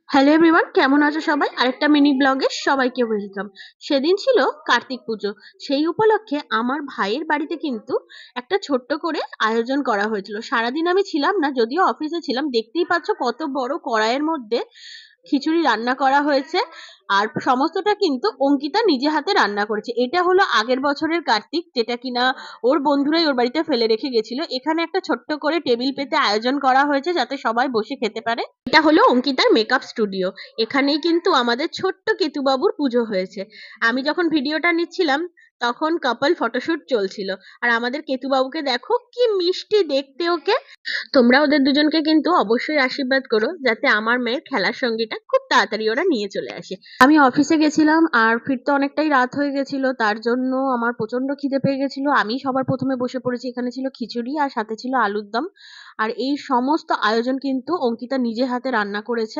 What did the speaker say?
Hello everyone, কেমন আছো সবাই? আরেকটা মিনি ব্লগে সবাইকে ওয়েলকাম। সেদিন ছিল কার্তিক পুজো। সেই উপলক্ষে আমার ভাইয়ের বাড়িতে কিন্তু একটা ছোট্ট করে আয়োজন করা হয়েছিল। সারাদিন আমি ছিলাম না, যদিও অফিসে ছিলাম। দেখতেই পাচ্ছ কত বড় কড়াইয়ের মধ্যে খিচুড়ি রান্না করা হয়েছে। আর সমস্তটা কিন্তু অঙ্কিতা নিজে হাতে রান্না করেছে। এটা হলো আগের বছরের কার্তিক, যেটা কিনা ওর বন্ধুরাই ওর বাড়িতে ফেলে রেখে গেছিল। এখানে একটা ছোট্ট করে টেবিল পেতে আয়োজন করা হয়েছে যাতে সবাই বসে খেতে পারে। এটা হলো অঙ্কিতার মেকআপ স্টুডিও। এখানেই কিন্তু আমাদের ছোট্ট কেতুবাবুর পুজো হয়েছে। আমি যখন ভিডিওটা নিচ্ছিলাম তখন কাপল ফটোশুট চলছিল। আর আমাদের কেতুবাবুকে দেখো কি মিষ্টি দেখতে ওকে। তোমরা ওদের দুজনকে কিন্তু অবশ্যই আশীর্বাদ করো যাতে আমার মেয়ের খেলার সঙ্গীটা খুব তাড়াতাড়ি ওরা নিয়ে চলে আসে। আমি অফিসে গেছিলাম আর ফিরতে অনেকটাই রাত হয়ে গেছিল, তার জন্য আমার প্রচন্ড খিদে পেয়ে গেছিল। আমি সবার প্রথমে বসে পড়েছি। এখানে ছিল খিচুড়ি আর সাথে ছিল আলুর দম। আর এই সমস্ত আয়োজন কিন্তু অঙ্কিতা নিজে হাতে রান্না করেছে।